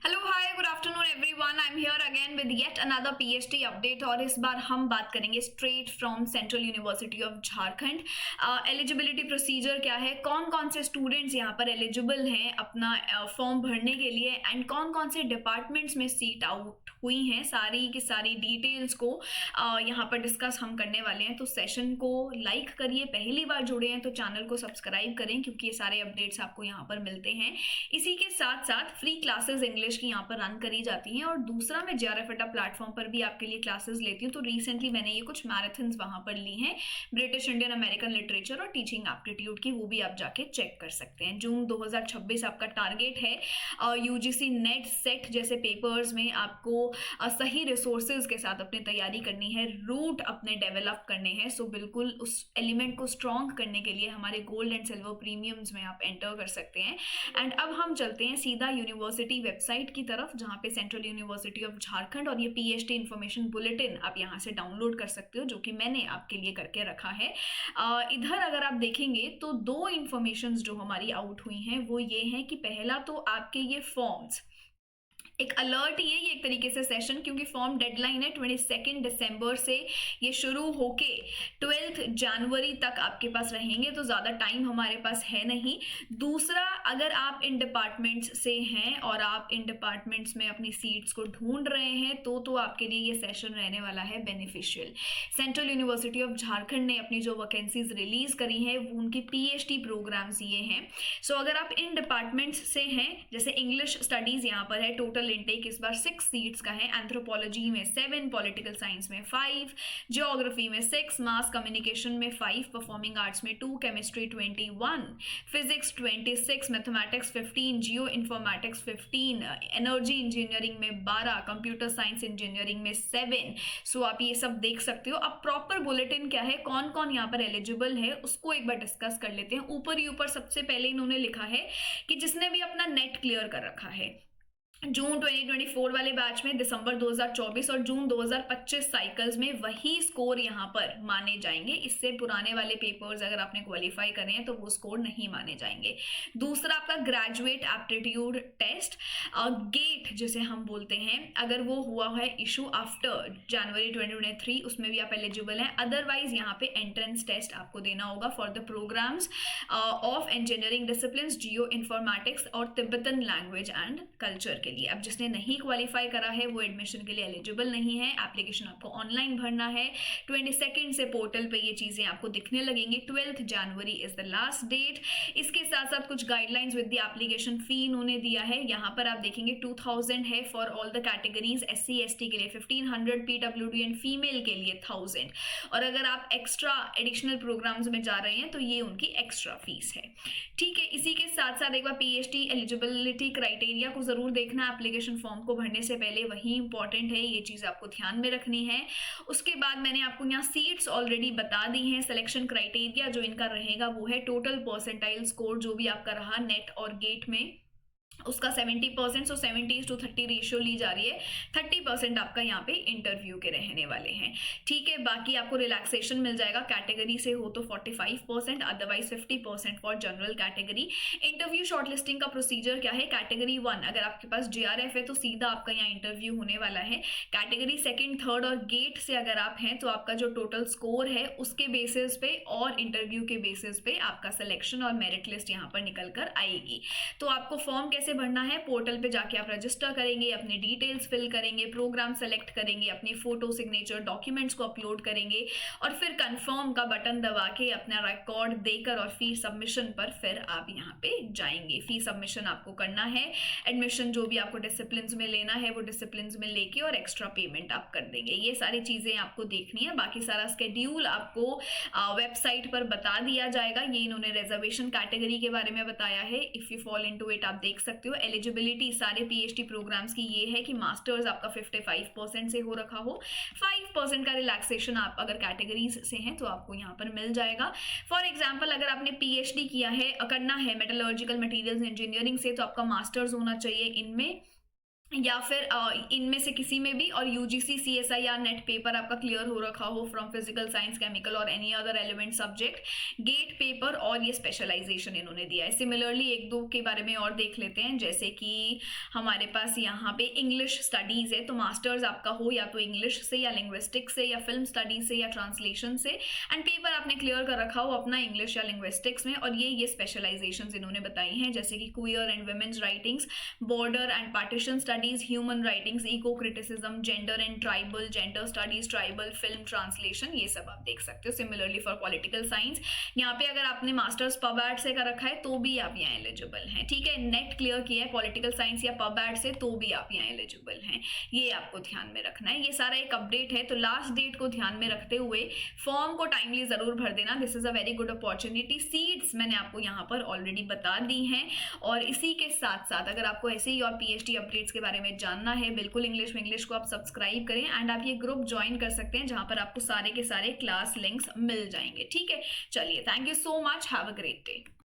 Hello hi good afternoon everyone. I am here again with yet another PhD update और इस बार हम बात करेंगे straight from central university of Jharkhand. Eligibility procedure क्या है, कौन कौन से स्टूडेंट्स यहाँ पर एलिजिबल हैं अपना फॉर्म भरने के लिए एंड कौन कौन से डिपार्टमेंट्स में सीट आउट हुई हैं, सारी की सारी डिटेल्स को यहाँ पर डिस्कस हम करने वाले हैं। तो सेशन को लाइक करिए, पहली बार जुड़े हैं तो चैनल को सब्सक्राइब करें क्योंकि ये सारे अपडेट्स आपको यहाँ पर मिलते हैं। इसी के साथ साथ फ्री क्लासेस इंग्लिश की यहाँ पर रन करी जाती हैं और दूसरा मैं जेआरएफ एटा प्लेटफॉर्म पर भी आपके लिए क्लासेस लेती हूँ। तो रिसेंटली मैंने ये कुछ मैराथन्स वहां पर ली हैं, ब्रिटिश इंडियन अमेरिकन लिटरेचर और टीचिंग एप्टीट्यूड की, वो भी आप जाके चेक कर सकते हैं। जून 2026 आपका टारगेट है। यूजीसी नेट सेट जैसे पेपर्स में आपको सही रिसोर्सेज के साथ अपनी तैयारी करनी है, रूट अपने डेवलप करने हैं। सो बिल्कुल उस एलिमेंट को स्ट्रॉन्ग करने के लिए हमारे गोल्ड एंड सिल्वर प्रीमियम्स में आप एंटर कर सकते हैं। एंड अब हम चलते हैं सीधा यूनिवर्सिटी वेबसाइट की तरफ जहाँ पे सेंट्रल यूनिवर्सिटी ऑफ झारखंड और ये पीएचडी इन्फॉर्मेशन बुलेटिन आप यहाँ से डाउनलोड कर सकते हो, जो कि मैंने आपके लिए करके रखा है। इधर अगर आप देखेंगे तो दो इन्फॉर्मेशन जो हमारी आउट हुई हैं वो ये हैं कि पहला तो आपके ये फॉर्म्स एक अलर्ट ही है, ये एक तरीके से सेशन, क्योंकि फॉर्म डेडलाइन है 22 दिसंबर से ये शुरू होके 12 जनवरी तक आपके पास रहेंगे, तो ज़्यादा टाइम हमारे पास है नहीं। दूसरा, अगर आप इन डिपार्टमेंट्स से हैं और आप इन डिपार्टमेंट्स में अपनी सीट्स को ढूंढ रहे हैं तो आपके लिए ये सेशन रहने वाला है beneficial. Central university of Jharkhand ने अपनी जो वैकेंसीज रिलीज करी हैं वो उनकी पीएचडी प्रोग्राम्स ये हैं। सो अगर आप इन डिपार्टमेंट्स से हैं, जैसे इंग्लिश स्टडीज यहाँ पर है, टोटल इनटेक इस बार 6 सीट्स का है। एंथ्रोपोलॉजी में 7, पॉलिटिकल साइंस में 5, ज्योग्राफी में 6, मास कम्युनिकेशन में 5, परफॉर्मिंग आर्ट्स में 2, chemistry 21, physics 26, mathematics 15, geo informatics 15, energy engineering में 12, कंप्यूटर साइंस इंजीनियरिंग में 7। सो आप ये सब देख सकते हो। अब प्रॉपर बुलेटिन क्या है, कौन कौन यहाँ पर एलिजिबल है, उसको एक बार डिस्कस कर लेते हैं। ऊपर ही ऊपर सबसे पहले इन्होंने लिखा है कि जिसने भी अपना नेट क्लियर कर रखा है जून 2024 वाले बैच में, दिसंबर 2024 और जून 2025 साइकिल्स में, वही स्कोर यहाँ पर माने जाएंगे। इससे पुराने वाले पेपर्स अगर आपने क्वालिफाई करे हैं तो वो स्कोर नहीं माने जाएंगे। दूसरा, आपका ग्रेजुएट एप्टीट्यूड टेस्ट गेट जिसे हम बोलते हैं, अगर वो हुआ है इशू आफ्टर जनवरी 2023, उसमें भी आप एलिजिबल हैं। अदरवाइज यहाँ पे एंट्रेंस टेस्ट आपको देना होगा for the programs of engineering discipline, geo informatics और तिब्बतन लैंग्वेज एंड कल्चर लिए। अब जिसने नहीं क्वालिफाई करा है वो एडमिशन के लिए एलिजिबल नहीं है। एप्लीकेशन आपको ऑनलाइन भरना है। 22 से पोर्टल पे ये चीजें आपको दिखने लगेंगी। 12 January is the last date. इसके साथ साथ कुछ guidelines with the application fee इन्होंने दिया है। यहाँ पर आप देखेंगे 2000 है for all the categories, SC ST के लिए 1500, PWD एंड फीमेल के लिए 1000। और अगर आप एक्स्ट्रा एडिशनल प्रोग्राम्स में जा रहे हैं तो ये उनकी एक्स्ट्रा फीस है। ठीक है, इसी के साथ साथ एक बार पीएचडी एलिजिबिलिटी क्राइटेरिया को जरूर देखना एप्लीकेशन फॉर्म को भरने से पहले, वही इंपॉर्टेंट है, ये चीज आपको ध्यान में रखनी है। उसके बाद मैंने आपको यहाँ सीट्स ऑलरेडी बता दी हैं। सिलेक्शन क्राइटेरिया जो इनका रहेगा वो है टोटल परसेंटाइल स्कोर जो भी आपका रहा नेट और गेट में, उसका 70%, सो 70:30 रेशियो ली जा रही है। 30% आपका यहाँ पे इंटरव्यू के रहने वाले हैं। ठीक है, बाकी आपको रिलैक्सेशन मिल जाएगा। कैटेगरी से हो तो 45%, otherwise 50% for general category. Interview shortlisting का प्रोसीजर क्या है, कैटेगरी 1 अगर आपके पास JRF है तो सीधा आपका यहाँ इंटरव्यू होने वाला है। कैटेगरी 2nd, 3rd और गेट से अगर आप हैं तो आपका जो टोटल स्कोर है उसके बेसिस पे और इंटरव्यू के बेसिस पे आपका सिलेक्शन और मेरिट लिस्ट यहाँ पर निकल कर आएगी। तो आपको फॉर्म कैसे भरना है, पोर्टल पे जाके आप रजिस्टर करेंगे, अपनी डिटेल्स फिल करेंगे, प्रोग्राम सेलेक्ट करेंगे, अपनी फोटो सिग्नेचर डॉक्यूमेंट्स को अपलोड करेंगे और फिर कंफर्म का बटन दबा के अपना रिकॉर्ड देकर और फी सबमिशन पर फिर आप यहाँ पे जाएंगे। फी सबमिशन आपको करना है। एडमिशन जो भी आपको डिसिप्लिन में लेना है वो डिसिप्लिन में लेके और एक्स्ट्रा पेमेंट आप कर देंगे। ये सारी चीजें आपको देखनी है। बाकी सारा स्केड्यूल आपको वेबसाइट पर बता दिया जाएगा। ये इन्होंने रिजर्वेशन कैटेगरी के बारे में बताया है, if you fall into it आप देख सकते हो। एलिजिबिलिटी सारे पीएचडी प्रोग्राम्स की ये है कि मास्टर्स आपका 55% से हो रखा हो, 5% का रिलैक्सेशन आप अगर कैटेगरीज से हैं तो आपको यहाँ पर मिल जाएगा। फॉर एग्जांपल अगर आपने पीएचडी किया है, करना है मेटलर्जिकल मटेरियल्स इंजीनियरिंग से, तो आपका मास्टर्स होना चाहिए इनमें या फिर इनमें से किसी में भी, और यूजीसी सीएसआई या नेट पेपर आपका क्लियर हो रखा हो फ्रॉम फिजिकल साइंस, केमिकल और any other element subject, GATE paper और ये स्पेशलाइजेशन इन्होंने दिया है। सिमिलरली एक दो के बारे में और देख लेते हैं, जैसे कि हमारे पास यहाँ पे इंग्लिश स्टडीज़ है, तो मास्टर्स आपका हो या तो इंग्लिश से या लिंग्विस्टिक्स से या फिल्म स्टडीज से या ट्रांसलेशन से, एंड पेपर आपने क्लियर कर रखा हो अपना इंग्लिश या लिंग्विस्टिक्स में, और ये स्पेशलाइजेशन इन्होंने बताई हैं, जैसे कि queer and women's writings, border and partition studies, human writings, eco criticism, gender and tribal, gender studies, tribal film translation, ये सब आप देख सकते हो। सिमिलरली फॉर पॉलिटिकल साइंस यहाँ पे अगर आपने मास्टर्स पब एड से कर रखा है तो भी आप यहाँ एलिजिबल हैं, ठीक है। नेट क्लियर किया है पॉलिटिकल साइंस या पब एड से तो भी आप यहाँ एलिजिबल हैं, ये आपको ध्यान में रखना है। ये सारा एक अपडेट है, तो लास्ट डेट को ध्यान में रखते हुए फॉर्म को टाइमली जरूर भर देना। This is a very good opportunity. Seats मैंने आपको यहाँ पर ऑलरेडी बता दी हैं, और इसी के साथ साथ अगर आपको ऐसे ही और पीएचडी अपडेट्स के बारे में जानना है, बिल्कुल इंग्लिश में इंग्लिश को आप सब्सक्राइब करें, एंड आप ये ग्रुप ज्वाइन कर सकते हैं जहां पर आपको सारे के सारे क्लास लिंक्स मिल जाएंगे, ठीक है। चलिए, thank you so much, have a great day.